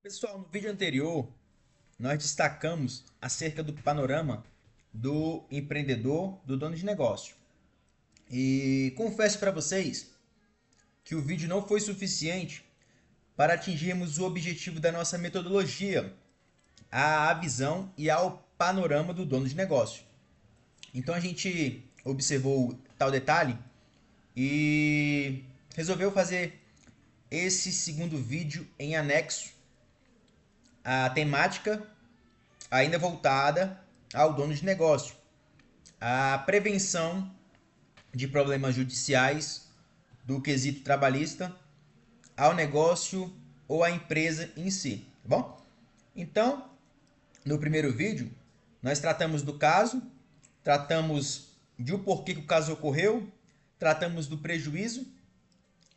Pessoal, no vídeo anterior, nós destacamos acerca do panorama do empreendedor, do dono de negócio. E confesso para vocês que o vídeo não foi suficiente para atingirmos o objetivo da nossa metodologia, a visão e ao panorama do dono de negócio. Então a gente observou tal detalhe e resolveu fazer esse segundo vídeo em anexo à temática ainda voltada ao dono de negócio, a prevenção de problemas judiciais do quesito trabalhista ao negócio ou à empresa em si, tá bom? Então, no primeiro vídeo, nós tratamos do caso, tratamos de o porquê que o caso ocorreu, tratamos do prejuízo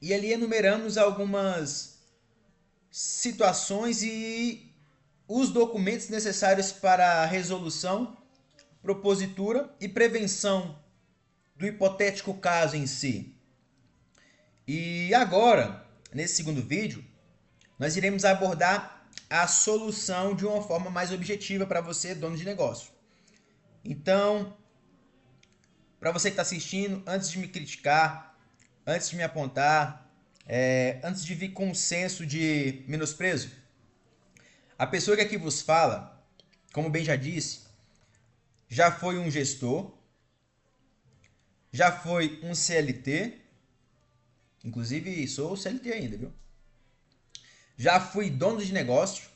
e ali enumeramos algumas situações e os documentos necessários para a resolução, propositura e prevenção do hipotético caso em si. E agora, nesse segundo vídeo, nós iremos abordar a solução de uma forma mais objetiva para você, dono de negócio. Então, para você que está assistindo, antes de me criticar, antes de me apontar, antes de vir com um senso de menosprezo, a pessoa que aqui vos fala, como bem já disse, já foi um gestor, já foi um CLT, inclusive sou CLT ainda, viu? Já fui dono de negócio,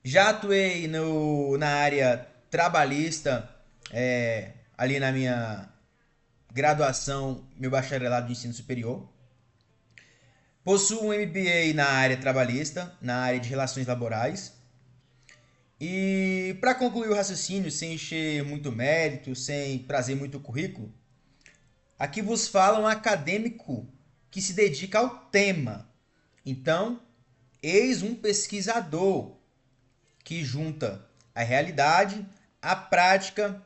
já atuei na área trabalhista, ali na minha graduação, meu bacharelado de ensino superior. Possuo um MBA na área trabalhista, na área de relações laborais. E para concluir o raciocínio, sem encher muito mérito, sem trazer muito currículo, aqui vos fala um acadêmico que se dedica ao tema. Então, eis um pesquisador que junta a realidade, a prática,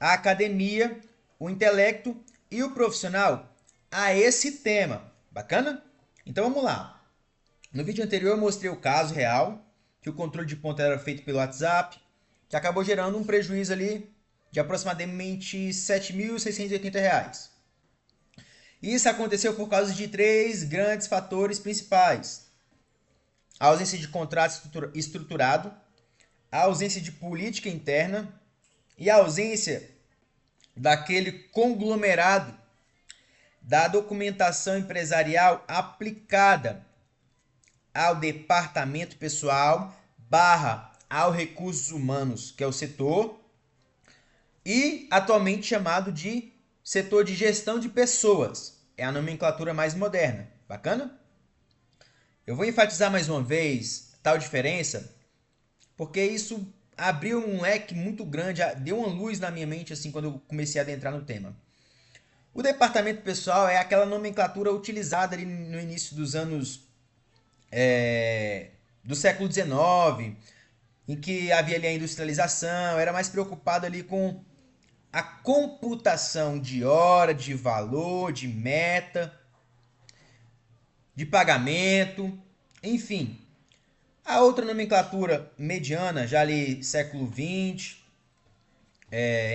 a academia, o intelecto e o profissional a esse tema. Bacana? Então vamos lá. No vídeo anterior eu mostrei o caso real, que o controle de ponta era feito pelo WhatsApp, que acabou gerando um prejuízo ali de aproximadamente R$ 7.680. Isso aconteceu por causa de três grandes fatores principais: a ausência de contrato estruturado, a ausência de política interna e a ausência daquele conglomerado da documentação empresarial aplicada ao departamento pessoal barra ao recursos humanos, que é o setor, e atualmente chamado de setor de gestão de pessoas. É a nomenclatura mais moderna. Bacana? Eu vou enfatizar mais uma vez tal diferença, porque isso abriu um leque muito grande, deu uma luz na minha mente assim quando eu comecei a adentrar no tema. O departamento pessoal é aquela nomenclatura utilizada ali no início dos anos do século XIX, em que havia ali a industrialização, era mais preocupado ali com a computação de hora, de valor, de meta, de pagamento, enfim. A outra nomenclatura mediana, já ali século XX,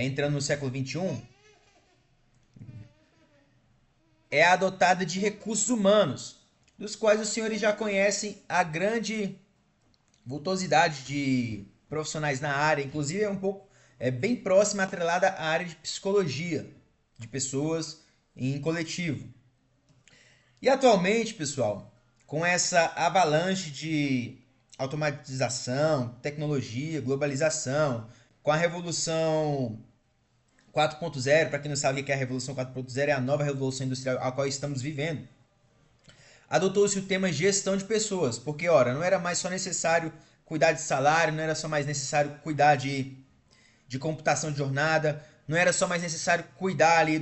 entrando no século XXI, é adotada de recursos humanos, dos quais os senhores já conhecem a grande vultosidade de profissionais na área, inclusive é bem próxima, atrelada à área de psicologia, de pessoas em coletivo. E atualmente, pessoal, com essa avalanche de automatização, tecnologia, globalização, com a revolução 4.0, para quem não sabe o que é a revolução 4.0, é a nova revolução industrial a qual estamos vivendo. Adotou-se o tema gestão de pessoas, porque, ora, não era mais só necessário cuidar de salário, não era só mais necessário cuidar de computação de jornada, não era só mais necessário cuidar ali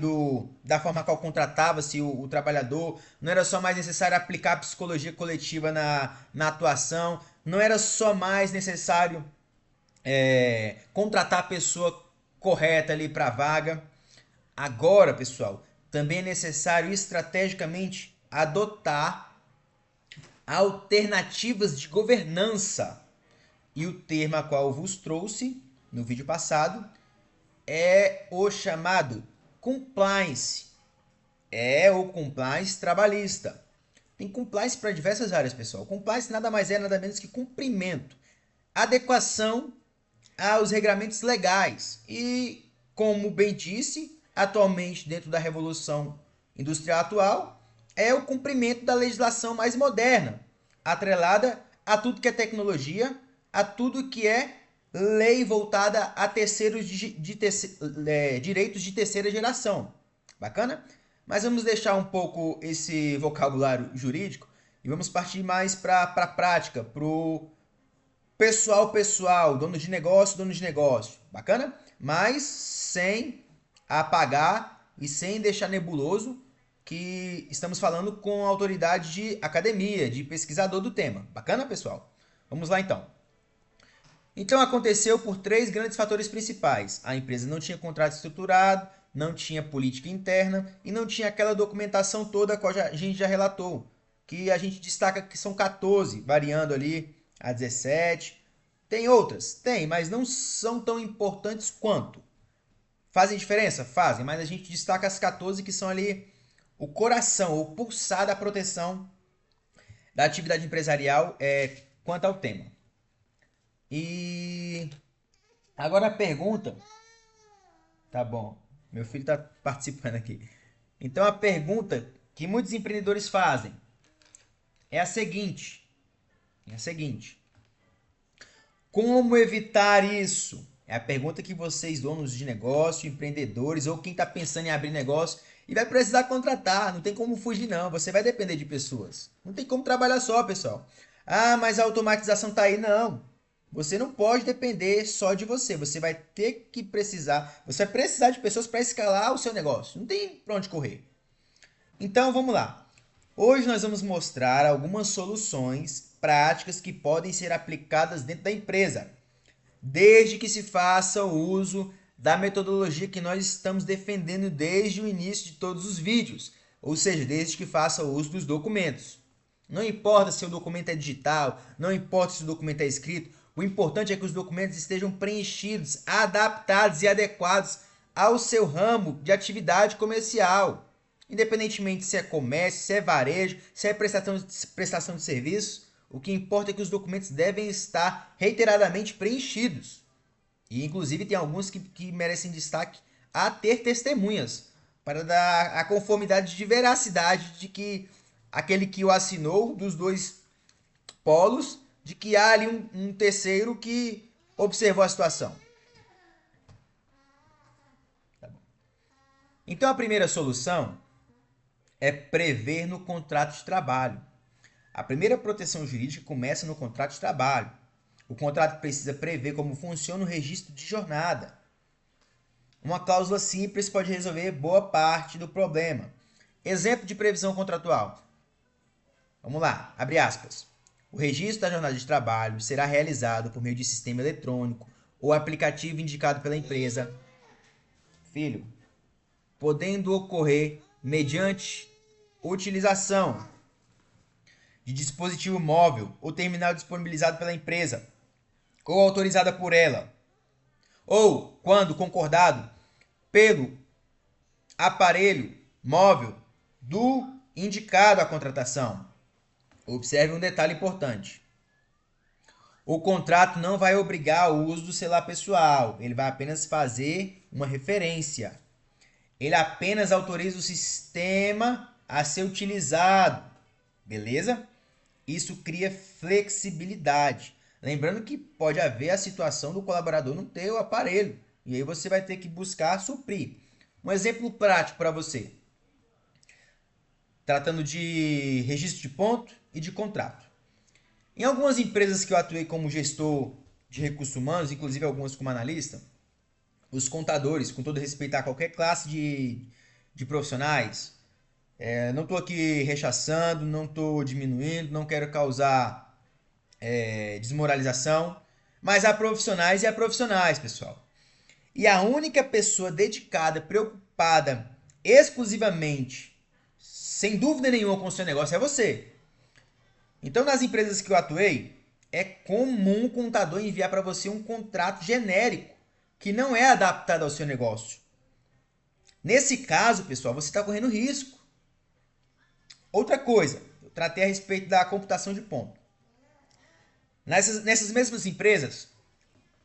da forma qual contratava-se o trabalhador, não era só mais necessário aplicar a psicologia coletiva na atuação, não era só mais necessário contratar a pessoa correta ali para a vaga. Agora, pessoal, também é necessário estrategicamente adotar alternativas de governança. E o termo a qual eu vos trouxe no vídeo passado é o chamado compliance. É o compliance trabalhista. Tem compliance para diversas áreas, pessoal. Compliance nada mais é, nada menos que cumprimento, adequação aos regramentos legais. E, como bem disse, atualmente, dentro da Revolução Industrial atual, é o cumprimento da legislação mais moderna, atrelada a tudo que é tecnologia, a tudo que é lei voltada a terceiros direitos de terceira geração. Bacana? Mas vamos deixar um pouco esse vocabulário jurídico e vamos partir mais para a prática, para o pessoal, dono de negócio. Bacana? Mas sem apagar e sem deixar nebuloso que estamos falando com autoridade de academia, de pesquisador do tema. Bacana, pessoal? Vamos lá, então. Então, aconteceu por 3 grandes fatores principais. A empresa não tinha contrato estruturado, não tinha política interna e não tinha aquela documentação toda que a gente já relatou, que a gente destaca que são 14, variando ali a 17. Tem outras? Tem, mas não são tão importantes quanto. Fazem diferença? Fazem, mas a gente destaca as 14 que são ali o coração, o pulsar da proteção da atividade empresarial quanto ao tema. E agora a pergunta... Tá bom, meu filho está participando aqui. Então a pergunta que muitos empreendedores fazem é a seguinte. Como evitar isso? É a pergunta que vocês, donos de negócio, empreendedores ou quem está pensando em abrir negócio e vai precisar contratar. Não tem como fugir, não. Você vai depender de pessoas. Não tem como trabalhar só, pessoal. Ah, mas a automatização está aí. Não. Você não pode depender só de você. Você vai ter que precisar. Você vai precisar de pessoas para escalar o seu negócio. Não tem para onde correr. Então, vamos lá. Hoje nós vamos mostrar algumas soluções práticas que podem ser aplicadas dentro da empresa, desde que se faça o uso da metodologia que nós estamos defendendo desde o início de todos os vídeos, ou seja, desde que faça o uso dos documentos. Não importa se o documento é digital, não importa se o documento é escrito, o importante é que os documentos estejam preenchidos, adaptados e adequados ao seu ramo de atividade comercial. Independentemente se é comércio, se é varejo, se é prestação de serviço, o que importa é que os documentos devem estar reiteradamente preenchidos. E, inclusive, tem alguns que merecem destaque a ter testemunhas, para dar a conformidade de veracidade de que aquele que o assinou, dos dois polos, de que há ali um terceiro que observou a situação. Tá bom. Então, a primeira solução é prever no contrato de trabalho. A primeira proteção jurídica começa no contrato de trabalho. O contrato precisa prever como funciona o registro de jornada. Uma cláusula simples pode resolver boa parte do problema. Exemplo de previsão contratual. Vamos lá, abre aspas. O registro da jornada de trabalho será realizado por meio de sistema eletrônico ou aplicativo indicado pela empresa. Filho, podendo ocorrer mediante utilização de dispositivo móvel ou terminal disponibilizado pela empresa ou autorizada por ela, ou quando concordado pelo aparelho móvel do indicado à contratação. Observe um detalhe importante. O contrato não vai obrigar o uso do celular pessoal, ele vai apenas fazer uma referência. Ele apenas autoriza o sistema a ser utilizado. Beleza? Isso cria flexibilidade. Lembrando que pode haver a situação do colaborador não ter o aparelho. E aí você vai ter que buscar suprir. Um exemplo prático para você. Tratando de registro de ponto e de contrato. Em algumas empresas que eu atuei como gestor de recursos humanos, inclusive algumas como analista, os contadores, com todo respeito a qualquer classe de profissionais, não estou aqui rechaçando, não estou diminuindo, não quero causar desmoralização, mas há profissionais e há profissionais, pessoal. E a única pessoa dedicada, preocupada exclusivamente, sem dúvida nenhuma com o seu negócio é você. Então, nas empresas que eu atuei, é comum o contador enviar para você um contrato genérico que não é adaptado ao seu negócio. Nesse caso, pessoal, você está correndo risco. Outra coisa, eu tratei a respeito da computação de ponto. Nessas mesmas empresas,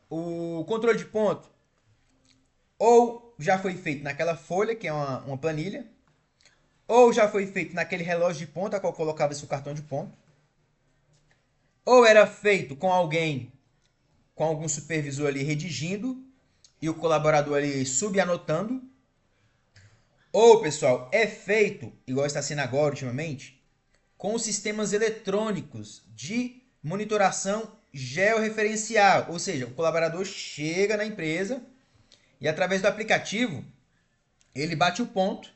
o controle de ponto ou já foi feito naquela folha, que é uma planilha, ou já foi feito naquele relógio de ponto a qual colocava seu cartão de ponto, ou era feito com alguém, com algum supervisor ali redigindo e o colaborador ali subanotando, ou, pessoal, é feito, igual está sendo agora ultimamente, com os sistemas eletrônicos de monitoração georreferencial, ou seja, o colaborador chega na empresa e através do aplicativo ele bate o ponto,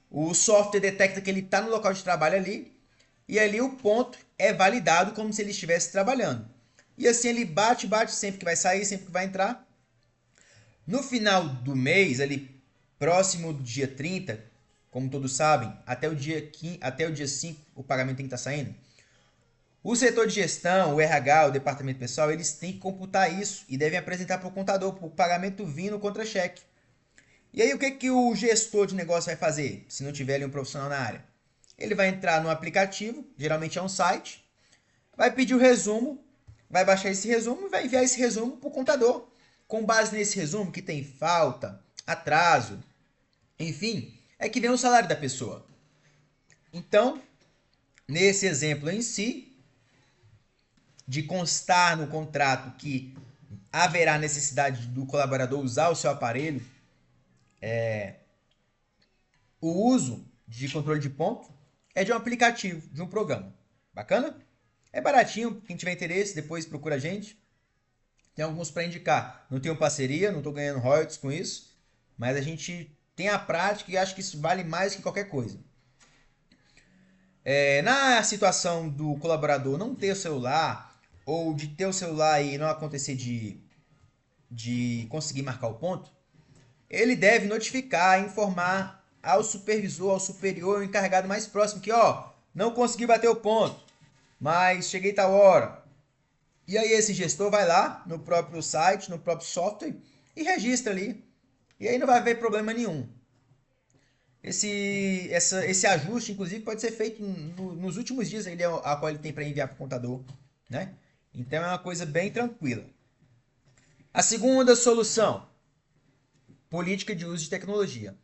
o software detecta que ele está no local de trabalho ali e ali o ponto é validado como se ele estivesse trabalhando. E assim ele bate, sempre que vai sair, sempre que vai entrar. No final do mês, ali próximo do dia 30, como todos sabem, até o dia 5 o pagamento tem que estar saindo. O setor de gestão, o RH, o departamento pessoal, eles têm que computar isso e devem apresentar para o contador, para o pagamento vir no contra-cheque. E aí o que o gestor de negócio vai fazer, se não tiver ali um profissional na área? Ele vai entrar no aplicativo, geralmente é um site, vai pedir o resumo, vai baixar esse resumo e vai enviar esse resumo para o contador. Com base nesse resumo que tem falta, atraso, enfim, é que vem o salário da pessoa. Então, nesse exemplo em si, de constar no contrato que haverá necessidade do colaborador usar o seu aparelho, o uso de controle de ponto é de um aplicativo, de um programa. Bacana? É baratinho, quem tiver interesse, depois procura a gente. Tem alguns para indicar. Não tenho parceria, não estou ganhando royalties com isso, mas a gente tem a prática e acho que isso vale mais que qualquer coisa. Na situação do colaborador não ter o celular, ou de ter o celular e não acontecer de conseguir marcar o ponto, ele deve notificar, informar ao supervisor, ao superior, ao encarregado mais próximo que, ó, não consegui bater o ponto, mas cheguei tal hora. E aí esse gestor vai lá no próprio site, no próprio software e registra ali. E aí não vai haver problema nenhum. Esse ajuste, inclusive, pode ser feito nos últimos dias a qual ele tem para enviar para o contador, né? Então é uma coisa bem tranquila. A segunda solução, política de uso de tecnologia.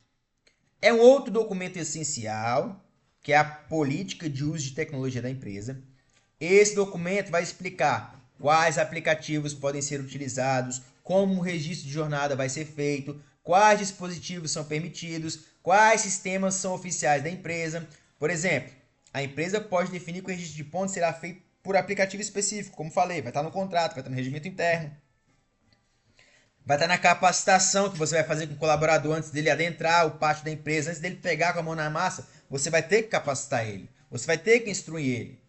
É um outro documento essencial, que é a política de uso de tecnologia da empresa. Esse documento vai explicar quais aplicativos podem ser utilizados, como o registro de jornada vai ser feito, quais dispositivos são permitidos, quais sistemas são oficiais da empresa. Por exemplo, a empresa pode definir que o registro de pontos será feito por aplicativo específico, como falei, vai estar no contrato, vai estar no regimento interno. Vai estar na capacitação que você vai fazer com o colaborador antes dele adentrar o pátio da empresa, antes dele pegar com a mão na massa, você vai ter que capacitar ele, você vai ter que instruir ele.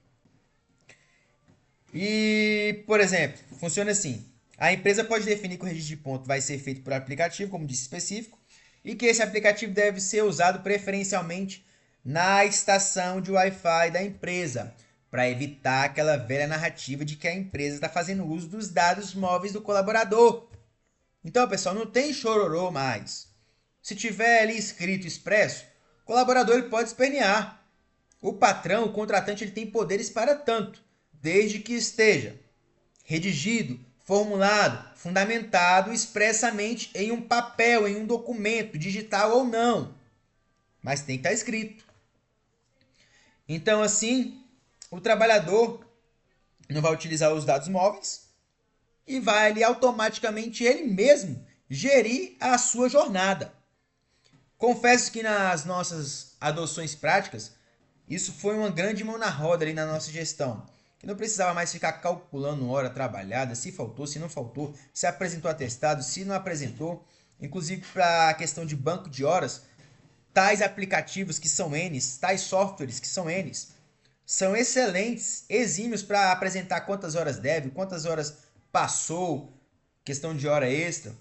E, por exemplo, funciona assim. A empresa pode definir que o registro de ponto vai ser feito por aplicativo, como disse específico, e que esse aplicativo deve ser usado preferencialmente na estação de Wi-Fi da empresa, para evitar aquela velha narrativa de que a empresa está fazendo uso dos dados móveis do colaborador. Então, pessoal, não tem chororô mais. Se tiver ali escrito expresso, o colaborador ele pode espernear. O patrão, o contratante, ele tem poderes para tanto, desde que esteja redigido, formulado, fundamentado expressamente em um papel, em um documento, digital ou não. Mas tem que estar escrito. Então, assim, o trabalhador não vai utilizar os dados móveis e vai ali automaticamente ele mesmo gerir a sua jornada. Confesso que nas nossas adoções práticas, isso foi uma grande mão na roda ali na nossa gestão. Que não precisava mais ficar calculando hora trabalhada, se faltou, se não faltou, se apresentou atestado, se não apresentou. Inclusive para a questão de banco de horas, tais aplicativos que são Ns, tais softwares que são Ns, são excelentes, exímios para apresentar quantas horas deve, quantas horas passou, questão de hora extra,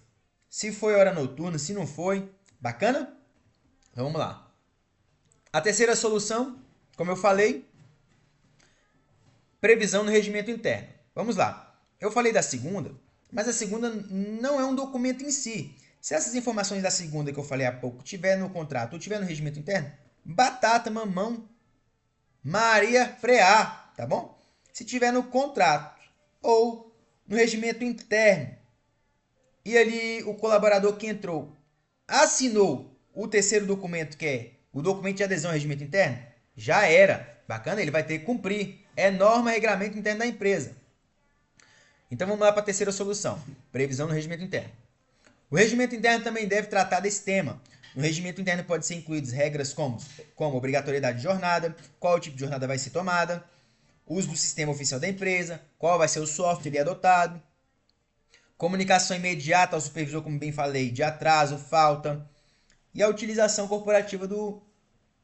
se foi hora noturna, se não foi. Bacana? Então vamos lá. A terceira solução, como eu falei, previsão no regimento interno. Vamos lá. Eu falei da segunda, mas a segunda não é um documento em si. Se essas informações da segunda que eu falei há pouco tiver no contrato ou tiver no regimento interno, batata, mamão, Maria frear, tá bom? Se tiver no contrato ou no regimento interno e ali o colaborador que entrou assinou o terceiro documento, que é o documento de adesão ao regimento interno, já era. Bacana, ele vai ter que cumprir. É norma e regramento interno da empresa. Então vamos lá para a terceira solução, previsão no regimento interno. O regimento interno também deve tratar desse tema. No regimento interno pode ser incluídas regras como obrigatoriedade de jornada, qual tipo de jornada vai ser tomada, uso do sistema oficial da empresa, qual vai ser o software adotado, comunicação imediata ao supervisor, como bem falei, de atraso, falta, e a utilização corporativa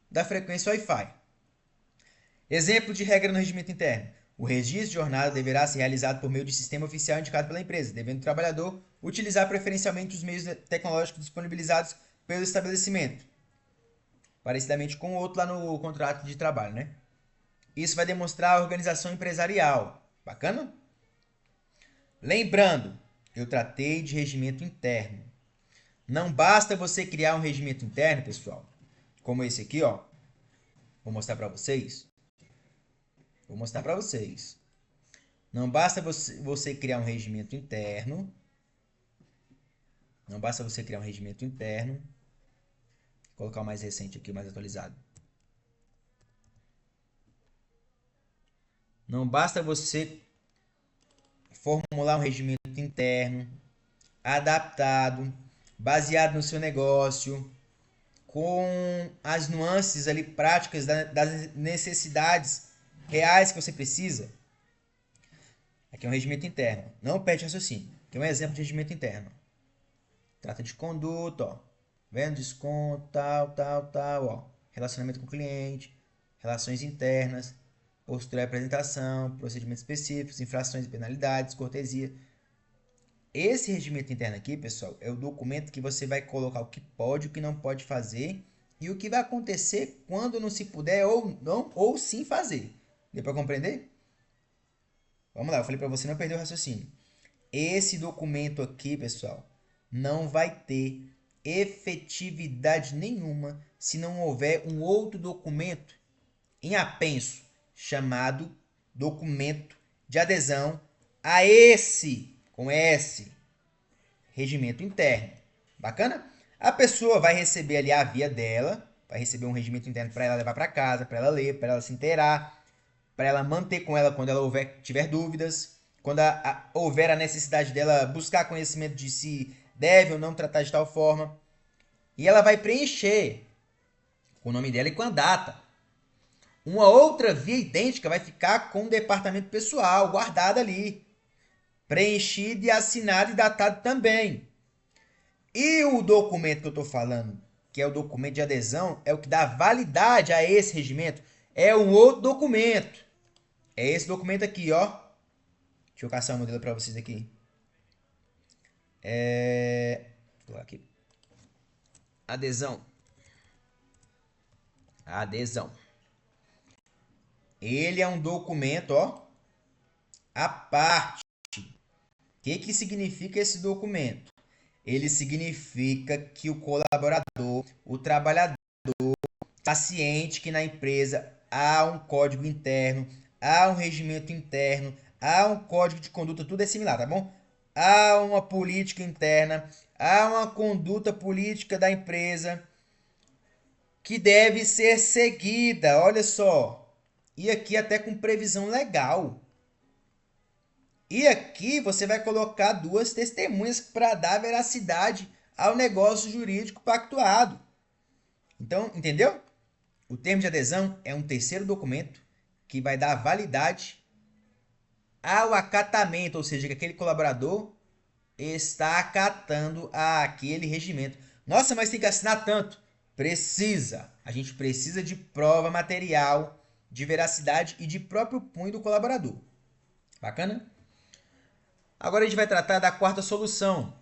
da frequência Wi-Fi. Exemplo de regra no regimento interno. O registro de jornada deverá ser realizado por meio de sistema oficial indicado pela empresa, devendo o trabalhador utilizar preferencialmente os meios tecnológicos disponibilizados pelo estabelecimento, parecidamente com o outro lá no contrato de trabalho, né? Isso vai demonstrar a organização empresarial. Bacana? Lembrando, eu tratei de regimento interno. Não basta você criar um regimento interno, pessoal, como esse aqui, ó. Vou mostrar para vocês. Não basta você criar um regimento interno. Vou colocar o mais recente aqui, o mais atualizado. Não basta você formular um regimento interno, adaptado, baseado no seu negócio, com as nuances ali práticas das necessidades reais que você precisa. Aqui é um regimento interno. Não perde raciocínio. Aqui é um exemplo de regimento interno. Trata de conduta, ó. Vendo desconto, tal, ó. Relacionamento com o cliente, relações internas, postura e apresentação, procedimentos específicos, infrações e penalidades, cortesia. Esse regimento interno aqui, pessoal, é o documento que você vai colocar o que pode, o que não pode fazer e o que vai acontecer quando não se puder ou não, ou sim fazer. Deu para compreender? Vamos lá, eu falei para você não perder o raciocínio. Esse documento aqui, pessoal, não vai ter efetividade nenhuma se não houver um outro documento em apenso, chamado documento de adesão a esse, com S, regimento interno. Bacana? A pessoa vai receber ali a via dela, vai receber um regimento interno para ela levar para casa, para ela ler, para ela se inteirar, para ela manter com ela quando ela tiver dúvidas, quando houver a necessidade dela buscar conhecimento de se deve ou não tratar de tal forma. E ela vai preencher com o nome dela e com a data. Uma outra via idêntica vai ficar com o departamento pessoal, guardada ali, preenchido e assinado e datado também. E o documento que eu estou falando, que é o documento de adesão, é o que dá validade a esse regimento, é um outro documento. É esse documento aqui, ó. Deixa eu caçar o modelo para vocês aqui. Vou lá aqui. Adesão. Ele é um documento, ó, à parte. O que significa esse documento? Ele significa que o colaborador, o trabalhador, está ciente que na empresa há um código interno, há um regimento interno, há um código de conduta, tudo é similar, tá bom? Há uma política interna, há uma conduta política da empresa que deve ser seguida, olha só. E aqui até com previsão legal. E aqui você vai colocar duas testemunhas para dar veracidade ao negócio jurídico pactuado. Então, entendeu? O termo de adesão é um terceiro documento que vai dar validade ao acatamento, ou seja, que aquele colaborador está acatando aquele regimento. Nossa, mas tem que assinar tanto. Precisa. A gente precisa de prova material, de veracidade e de próprio punho do colaborador. Bacana? Agora a gente vai tratar da quarta solução.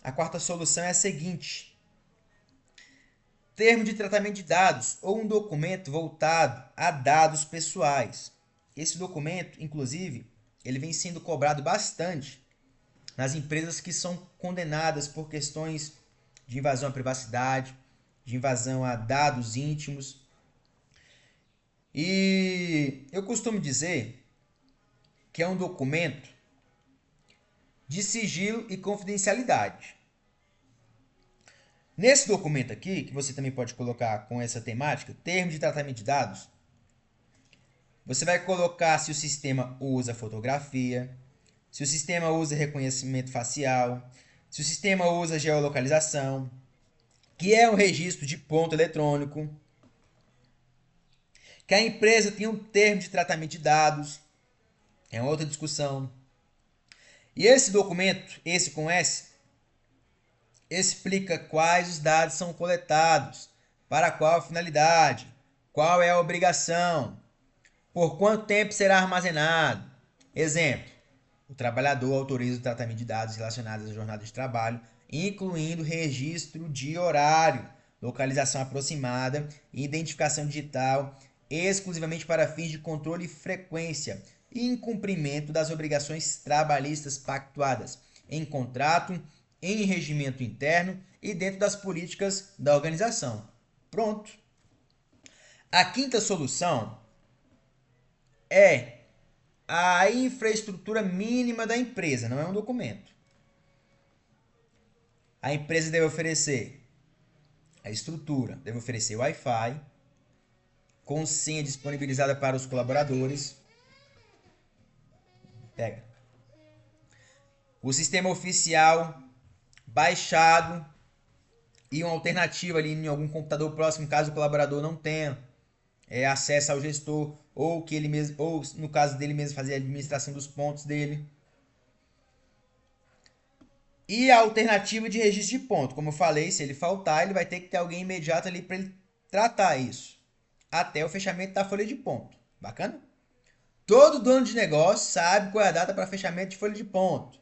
A quarta solução é a seguinte. Termo de tratamento de dados ou um documento voltado a dados pessoais. Esse documento, inclusive, ele vem sendo cobrado bastante nas empresas que são condenadas por questões de invasão à privacidade, de invasão a dados íntimos. E eu costumo dizer que é um documento de sigilo e confidencialidade. Nesse documento aqui, que você também pode colocar com essa temática, termo de tratamento de dados, você vai colocar se o sistema usa fotografia, se o sistema usa reconhecimento facial, se o sistema usa geolocalização, que é um registro de ponto eletrônico, que a empresa tem um termo de tratamento de dados, é outra discussão. E esse documento, esse com S, explica quais os dados são coletados, para qual finalidade, qual é a obrigação, por quanto tempo será armazenado. Exemplo, o trabalhador autoriza o tratamento de dados relacionados à jornada de trabalho, incluindo registro de horário, localização aproximada e identificação digital, exclusivamente para fins de controle e frequência e incumprimento das obrigações trabalhistas pactuadas em contrato, em regimento interno e dentro das políticas da organização. Pronto. A quinta solução é a infraestrutura mínima da empresa, não é um documento. A empresa deve oferecer a estrutura, deve oferecer Wi-Fi, com senha disponibilizada para os colaboradores. Pega. O sistema oficial baixado e uma alternativa ali em algum computador próximo, caso o colaborador não tenha acesso ao gestor, ou que ele mesmo, ou no caso dele mesmo fazer a administração dos pontos dele. E a alternativa de registro de ponto, como eu falei, se ele faltar, ele vai ter que ter alguém imediato ali para ele tratar isso, até o fechamento da folha de ponto. Bacana? Todo dono de negócio sabe qual é a data para fechamento de folha de ponto.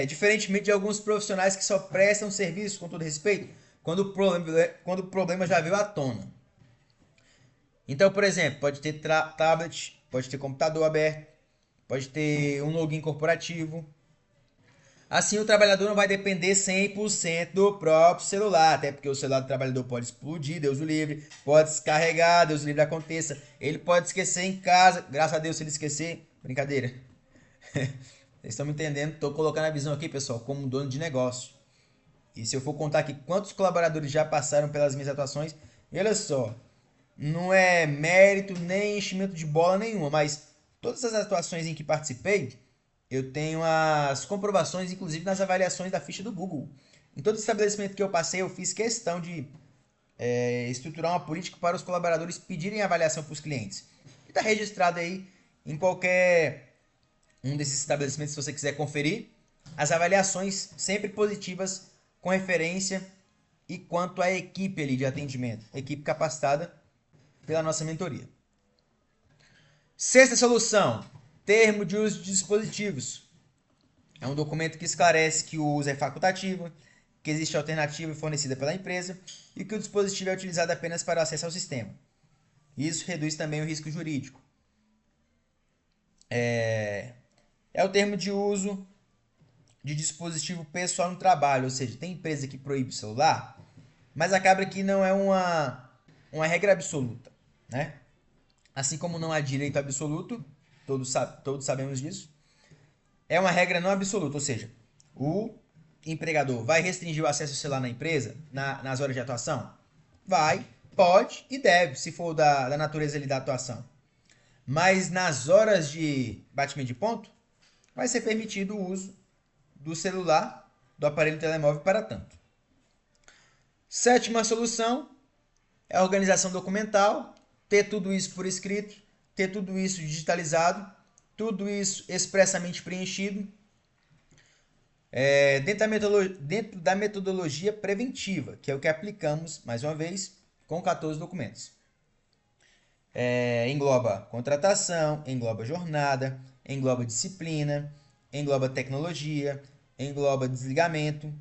Diferentemente de alguns profissionais que só prestam serviço, com todo respeito, quando o problema já veio à tona. Então, por exemplo, pode ter tablet, pode ter computador aberto, pode ter um login corporativo. Assim, o trabalhador não vai depender 100% do próprio celular, até porque o celular do trabalhador pode explodir, Deus o livre, pode descarregar, Deus o livre aconteça. Ele pode esquecer em casa, graças a Deus se ele esquecer, brincadeira. Vocês estão me entendendo? Estou colocando a visão aqui, pessoal, como um dono de negócio. E se eu for contar aqui quantos colaboradores já passaram pelas minhas atuações, olha só, não é mérito nem enchimento de bola nenhuma, mas todas as atuações em que participei, eu tenho as comprovações, inclusive nas avaliações da ficha do Google. Em todo estabelecimento que eu passei, eu fiz questão de estruturar uma política para os colaboradores pedirem avaliação para os clientes. E está registrado aí em qualquer um desses estabelecimentos, se você quiser conferir, as avaliações sempre positivas com referência e quanto à equipe ali de atendimento, equipe capacitada pela nossa mentoria. Sexta solução, termo de uso de dispositivos. É um documento que esclarece que o uso é facultativo, que existe alternativa fornecida pela empresa e que o dispositivo é utilizado apenas para acesso ao sistema. Isso reduz também o risco jurídico. É o termo de uso de dispositivo pessoal no trabalho, ou seja, tem empresa que proíbe o celular, mas acaba que não é uma regra absoluta, né? Assim como não há direito absoluto, todos sabemos disso, é uma regra não absoluta, ou seja, o empregador vai restringir o acesso ao celular na empresa, nas horas de atuação? Vai, pode e deve, se for da natureza ali da atuação. Mas nas horas de batimento de ponto, vai ser permitido o uso do celular, do aparelho telemóvel para tanto. Sétima solução é a organização documental, ter tudo isso por escrito, ter tudo isso digitalizado, tudo isso expressamente preenchido, dentro da metodologia preventiva, que é o que aplicamos, mais uma vez, com 14 documentos. Engloba contratação, engloba jornada, engloba disciplina, engloba tecnologia, engloba desligamento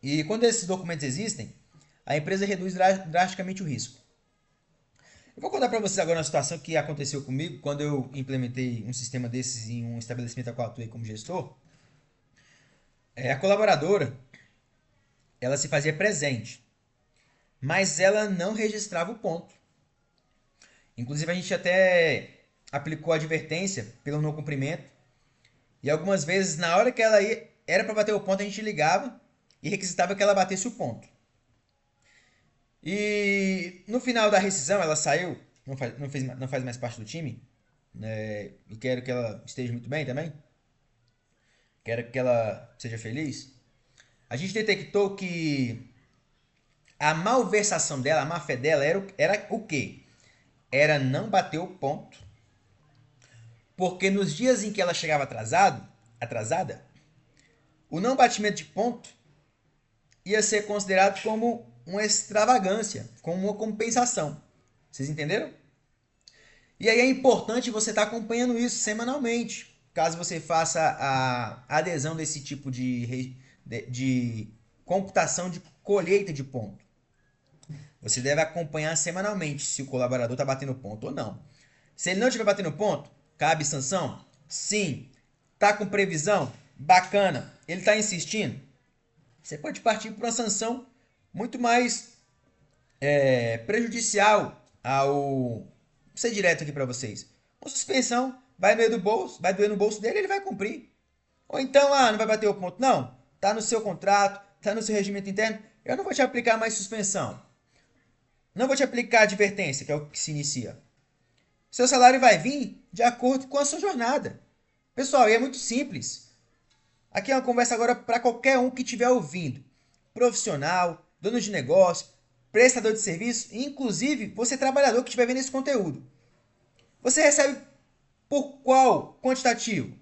E quando esses documentos existem, a empresa reduz drasticamente o risco. Eu vou contar para vocês agora uma situação que aconteceu comigo quando eu implementei um sistema desses em um estabelecimento a qual atuei como gestor. A colaboradora, ela se fazia presente, mas ela não registrava o ponto. Inclusive a gente até aplicou advertência pelo não cumprimento. E algumas vezes, na hora que ela era para bater o ponto, a gente ligava e requisitava que ela batesse o ponto. E no final da rescisão, ela saiu, não faz mais parte do time, né? E quero que ela esteja muito bem também. Quero que ela seja feliz. A gente detectou que a malversação dela, a má fé dela, era o quê? Era não bater o ponto, porque nos dias em que ela chegava atrasada, o não batimento de ponto ia ser considerado como uma extravagância, como uma compensação. Vocês entenderam? E aí é importante você estar acompanhando isso semanalmente, caso você faça a adesão desse tipo de computação de colheita de ponto. Você deve acompanhar semanalmente se o colaborador está batendo ponto ou não. Se ele não estiver batendo ponto, cabe sanção? Sim. Tá com previsão? Bacana. Ele está insistindo? Você pode partir para uma sanção muito mais prejudicial ao... Vou ser direto aqui para vocês. Uma suspensão vai doer no bolso, vai doer no bolso dele, ele vai cumprir. Ou então, não vai bater o ponto. Não, tá no seu contrato, tá no seu regimento interno, eu não vou te aplicar mais suspensão. Não vou te aplicar advertência, que é o que se inicia. Seu salário vai vir de acordo com a sua jornada. Pessoal, e é muito simples. Aqui é uma conversa agora para qualquer um que estiver ouvindo. Profissional, dono de negócio, prestador de serviço, inclusive você trabalhador que estiver vendo esse conteúdo. Você recebe por qual quantitativo?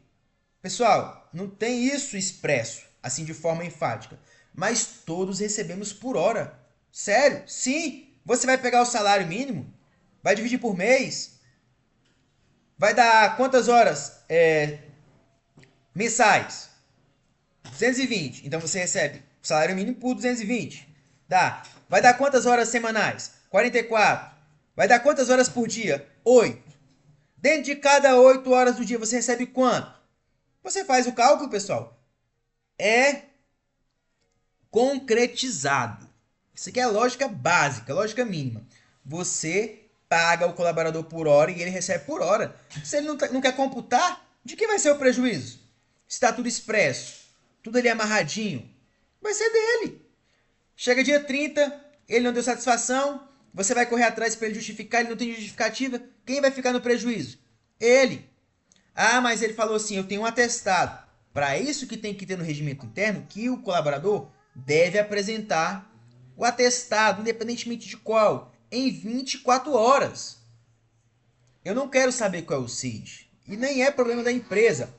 Pessoal, não tem isso expresso, assim de forma enfática. Mas todos recebemos por hora. Sério? Sim. Você vai pegar o salário mínimo, vai dividir por mês, vai dar quantas horas mensais? 220. Então você recebe o salário mínimo por 220. Dá. Vai dar quantas horas semanais? 44. Vai dar quantas horas por dia? 8. Dentro de cada 8 horas do dia você recebe quanto? Você faz o cálculo, pessoal. É concretizado. Isso aqui é lógica básica, lógica mínima. Você paga o colaborador por hora e ele recebe por hora. Se ele não quer computar, de que vai ser o prejuízo? Se está tudo expresso, tudo ali amarradinho, vai ser dele. Chega dia 30, ele não deu satisfação, você vai correr atrás para ele justificar, ele não tem justificativa, quem vai ficar no prejuízo? Ele. Mas ele falou assim, eu tenho um atestado. Para isso que tem que ter no regimento interno, que o colaborador deve apresentar o atestado, independentemente de qual, em 24 horas. Eu não quero saber qual é o CID. E nem é problema da empresa.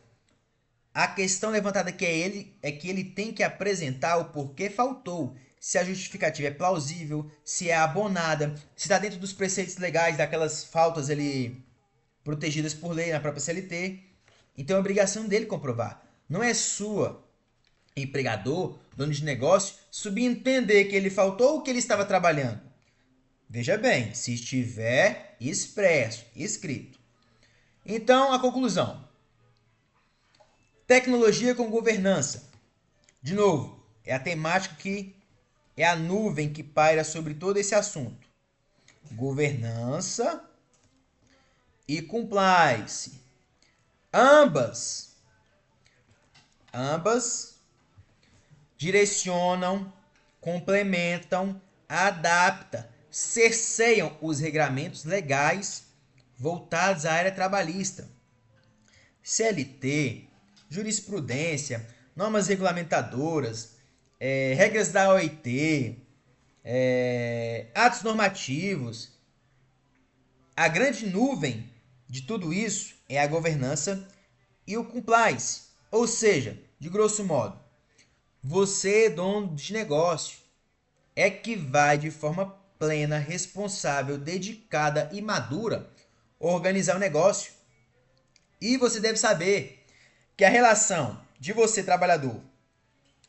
A questão levantada aqui é que ele tem que apresentar o porquê faltou. Se a justificativa é plausível, se é abonada, se está dentro dos preceitos legais, daquelas faltas ali protegidas por lei na própria CLT. Então é obrigação dele comprovar. Não é sua, empregador, dono de negócio, subentender que ele faltou ou que ele estava trabalhando. Veja bem, se estiver expresso, escrito. Então, a conclusão. Tecnologia com governança. De novo, é a temática que é a nuvem que paira sobre todo esse assunto. Governança e compliance. Ambas direcionam, complementam, adaptam, cerceiam os regramentos legais voltados à área trabalhista. CLT, jurisprudência, normas regulamentadoras, regras da OIT, atos normativos. A grande nuvem de tudo isso é a governança e o compliance. Ou seja, de grosso modo, você, dono de negócio, é que vai de forma plena, responsável, dedicada e madura organizar o negócio. E você deve saber que a relação de você trabalhador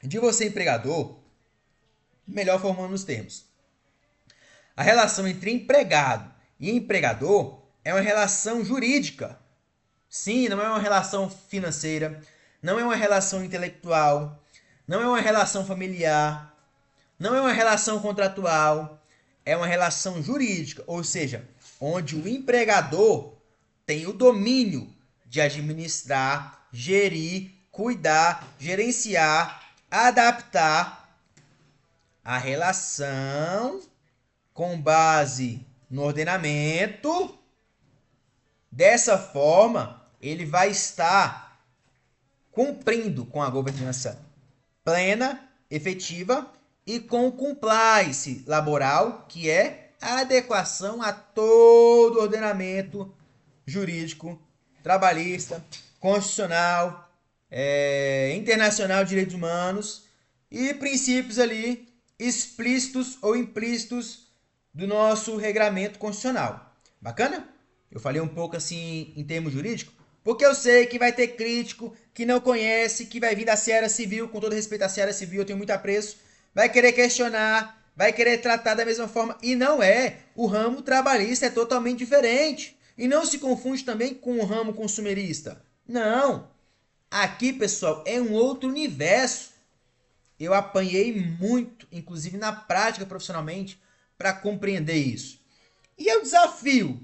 e de você empregador Melhor formando os termos. A relação entre empregado e empregador é uma relação jurídica. Sim, não é uma relação financeira, não é uma relação intelectual, não é uma relação familiar, não é uma relação contratual, é uma relação jurídica, ou seja, onde o empregador tem o domínio de administrar, gerir, cuidar, gerenciar, adaptar a relação com base no ordenamento. Dessa forma, ele vai estar cumprindo com a governança plena, efetiva e com o compliance laboral, que é a adequação a todo o ordenamento jurídico, trabalhista, constitucional, internacional de direitos humanos e princípios ali explícitos ou implícitos do nosso regramento constitucional. Bacana? Eu falei um pouco assim em termos jurídicos, porque eu sei que vai ter crítico que não conhece, que vai vir da seara civil, com todo respeito à seara civil, eu tenho muito apreço, vai querer questionar, vai querer tratar da mesma forma, e não é. O ramo trabalhista é totalmente diferente. E não se confunde também com o ramo consumerista. Não. Aqui, pessoal, é um outro universo. Eu apanhei muito, inclusive na prática profissionalmente, para compreender isso. E eu desafio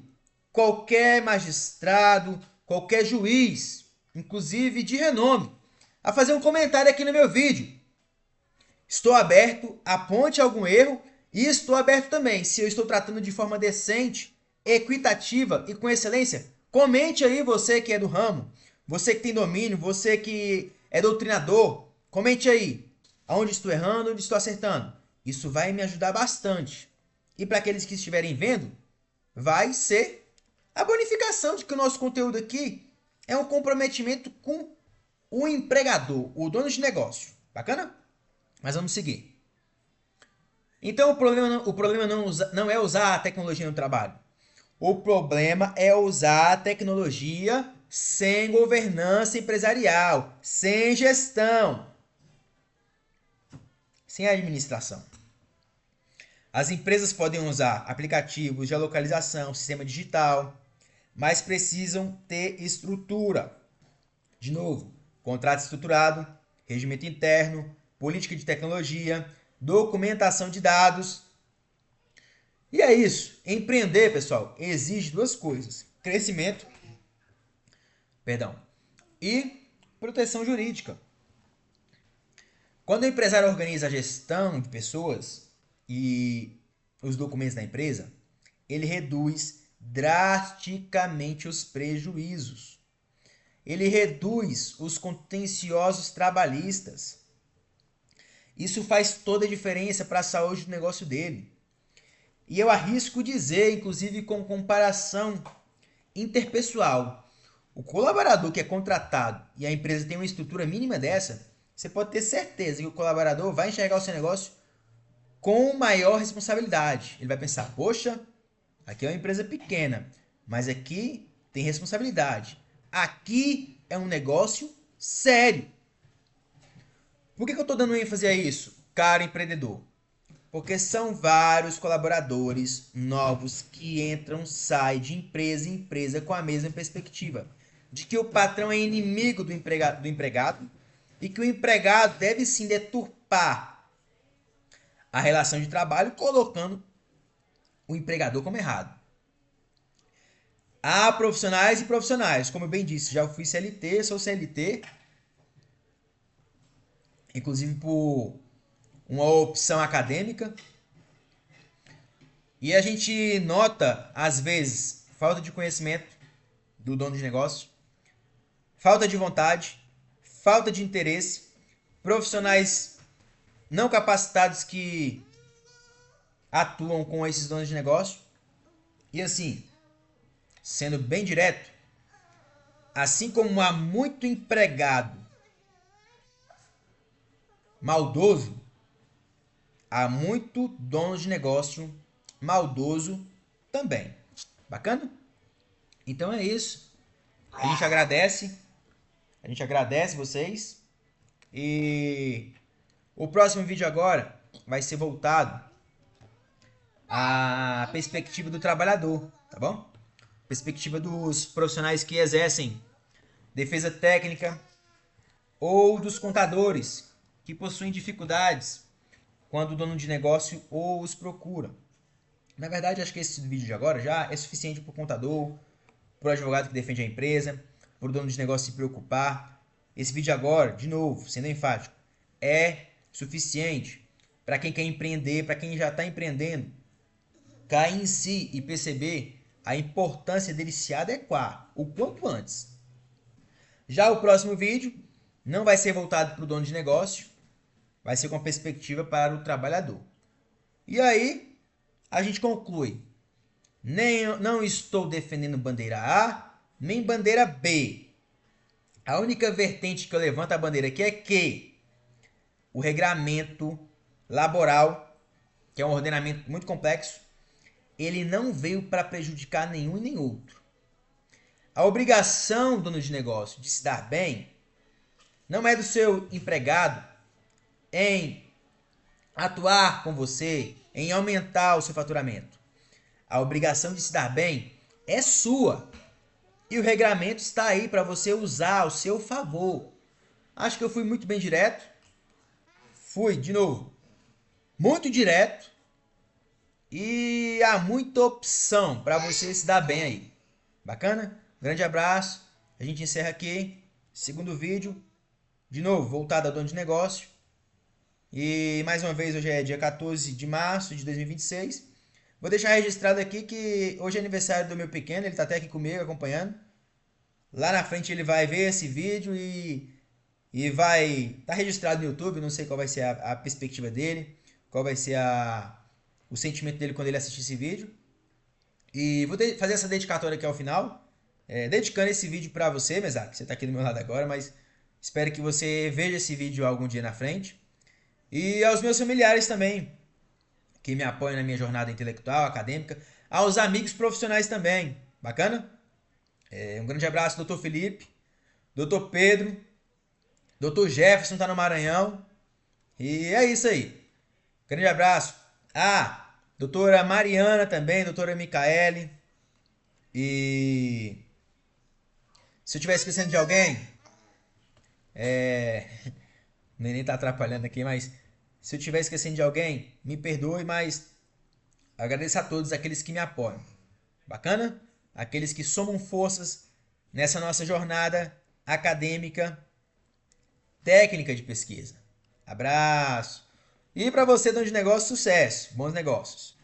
qualquer magistrado, qualquer juiz, inclusive de renome, a fazer um comentário aqui no meu vídeo. Estou aberto, aponte algum erro e estou aberto também, se eu estou tratando de forma decente, equitativa e com excelência. Comente aí, você que é do ramo, você que tem domínio, você que é doutrinador, comente aí aonde estou errando, onde estou acertando. Isso vai me ajudar bastante. E para aqueles que estiverem vendo, vai ser a bonificação de que o nosso conteúdo aqui é um comprometimento com o empregador, o dono de negócio. Bacana? Mas vamos seguir. Então o problema não é usar a tecnologia no trabalho. O problema é usar a tecnologia sem governança empresarial, sem gestão, sem administração. As empresas podem usar aplicativos de localização, sistema digital, mas precisam ter estrutura. De novo, contrato estruturado, regimento interno, política de tecnologia, documentação de dados. E é isso. Empreender, pessoal, exige duas coisas: crescimento, e proteção jurídica. Quando o empresário organiza a gestão de pessoas e os documentos da empresa, ele reduz drasticamente os prejuízos. Ele reduz os contenciosos trabalhistas. Isso faz toda a diferença para a saúde do negócio dele. E eu arrisco dizer, inclusive com comparação interpessoal, o colaborador que é contratado e a empresa tem uma estrutura mínima dessa, você pode ter certeza que o colaborador vai enxergar o seu negócio com maior responsabilidade. Ele vai pensar, poxa, aqui é uma empresa pequena, mas aqui tem responsabilidade. Aqui é um negócio sério. Por que eu estou dando ênfase a isso, cara empreendedor? Porque são vários colaboradores novos que entram, saem de empresa em empresa com a mesma perspectiva. De que o patrão é inimigo do empregado e que o empregado deve sim deturpar a relação de trabalho colocando o empregador como errado. Há profissionais e profissionais, como eu bem disse, já fui CLT, sou CLT, inclusive por uma opção acadêmica. E a gente nota, às vezes, falta de conhecimento do dono de negócio, falta de vontade, falta de interesse, profissionais não capacitados que atuam com esses donos de negócio. E assim, sendo bem direto, assim como há muito empregado maldoso, há muito dono de negócio maldoso também. Bacana? Então é isso. A gente agradece vocês. E o próximo vídeo agora vai ser voltado à perspectiva do trabalhador, tá bom? Perspectiva dos profissionais que exercem defesa técnica ou dos contadores que possuem dificuldades quando o dono de negócio os procura. Na verdade, acho que esse vídeo de agora já é suficiente para o contador, para o advogado que defende a empresa, para o dono de negócio se preocupar. Esse vídeo agora, de novo, sendo enfático, é suficiente para quem quer empreender, para quem já está empreendendo, cair em si e perceber a importância dele se adequar o quanto antes. Já o próximo vídeo não vai ser voltado para o dono de negócio, vai ser com a perspectiva para o trabalhador. E aí, a gente conclui. Não estou defendendo bandeira A, nem bandeira B. A única vertente que eu levanto a bandeira aqui é que o regramento laboral, que é um ordenamento muito complexo, ele não veio para prejudicar nenhum e nem outro. A obrigação do dono de negócio de se dar bem não é do seu empregado em atuar com você, em aumentar o seu faturamento. A obrigação de se dar bem é sua. E o regramento está aí para você usar ao seu favor. Acho que eu fui muito bem direto. Fui, de novo, muito direto. E há muita opção para você se dar bem aí. Bacana? Grande abraço. A gente encerra aqui. Segundo vídeo. De novo, voltado ao dono de negócio. E mais uma vez, hoje é dia 14 de março de 2026. Vou deixar registrado aqui que hoje é aniversário do meu pequeno. Ele está até aqui comigo, acompanhando. Lá na frente ele vai ver esse vídeo e vai estar registrado no YouTube. Não sei qual vai ser a perspectiva dele. Qual vai ser o sentimento dele quando ele assistir esse vídeo. E vou fazer essa dedicatória aqui ao final. Dedicando esse vídeo para você, Mesaque, que você está aqui do meu lado agora. Mas espero que você veja esse vídeo algum dia na frente. E aos meus familiares também, que me apoiam na minha jornada intelectual, acadêmica. Aos amigos profissionais também. Bacana? Um grande abraço, doutor Felipe, doutor Pedro, doutor Jefferson tá no Maranhão. E é isso aí. Grande abraço. Doutora Mariana também, doutora Micaele. E se eu estiver esquecendo de alguém, o neném tá atrapalhando aqui, mas se eu estiver esquecendo de alguém, me perdoe, mas agradeço a todos aqueles que me apoiam. Bacana? Aqueles que somam forças nessa nossa jornada acadêmica, técnica de pesquisa. Abraço! E para você, dono de negócio, sucesso! Bons negócios!